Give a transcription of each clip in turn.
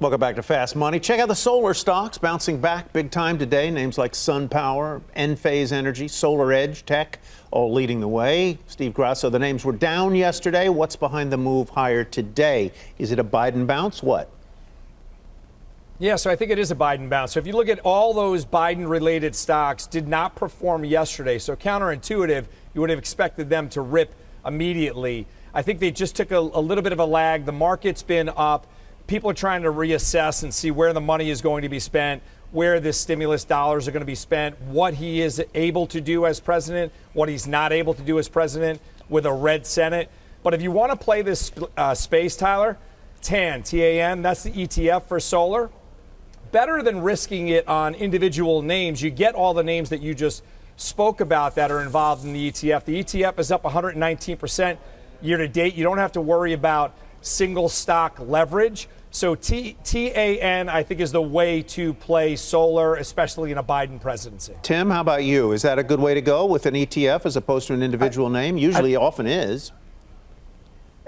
Welcome back to Fast Money. Check out the solar stocks bouncing back big time today. Names like SunPower, Enphase Energy, Solar Edge Tech, all leading the way. Steve Grasso, the names were down yesterday. What's behind the move higher today? Is it a Biden bounce? What? Yeah, so I think it is a Biden bounce. So if you look at all those Biden-related stocks, did not perform yesterday. So counterintuitive, you would have expected them to rip immediately. I think they just took a little bit of a lag. The market's been up. People are trying to reassess and see where the money is going to be spent, where the stimulus dollars are going to be spent, what he is able to do as president, what he's not able to do as president with a red Senate. But if you want to play this space, Tyler, TAN, T-A-N, that's the ETF for solar. Better than risking it on individual names. You get all the names that you just spoke about that are involved in the ETF. The ETF is up 119% year to date. You don't have to worry about single stock leverage. So TAN, I think, is the way to play solar, especially in a Biden presidency. Tim, how about you? Is that a good way to go with an ETF as opposed to an individual name? Usually, often is.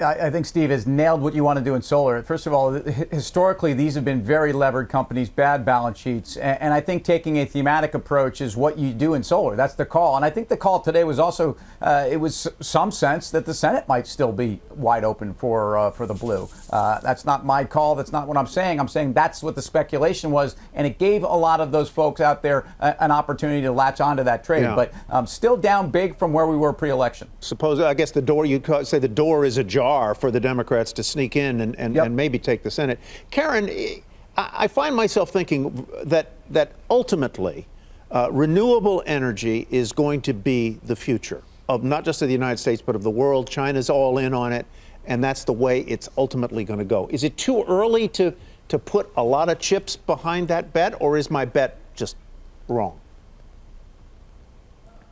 I think Steve has nailed what you want to do in solar. First of all, historically, these have been very levered companies, bad balance sheets. And I think taking a thematic approach is what you do in solar. That's the call. And I think the call today was also, it was some sense that the Senate might still be wide open for the blue. That's not my call. That's not what I'm saying. I'm saying that's what the speculation was. And it gave a lot of those folks out there an opportunity to latch onto that trade. Yeah. But still down big from where we were pre-election. Suppose, I guess the door, you could say the door is ajar for the Democrats to sneak in and maybe take the Senate. Karen, I find myself thinking that ultimately renewable energy is going to be the future of not just of the United States, but of the world. China's all in on it, and that's the way it's ultimately going to go. Is it too early to put a lot of chips behind that bet, or is my bet just wrong?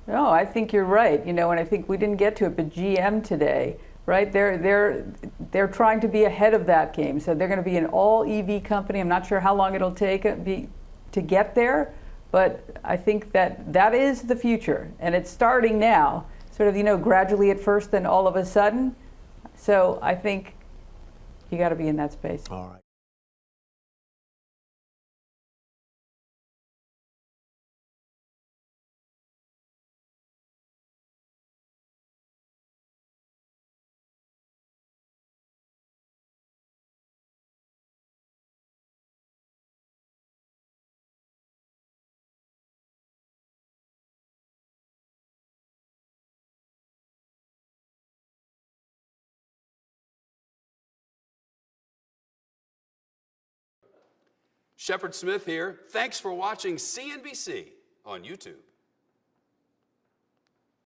No, I think you're right. You know, and I think we didn't get to it, but GM today, right? They're trying to be ahead of that game. So they're going to be an all EV company. I'm not sure how long it'll take to get there, but I think that is the future, and it's starting now. Sort of, you know, gradually at first, then all of a sudden. So I think you got to be in that space. All right. Shepard Smith here. Thanks for watching CNBC on YouTube.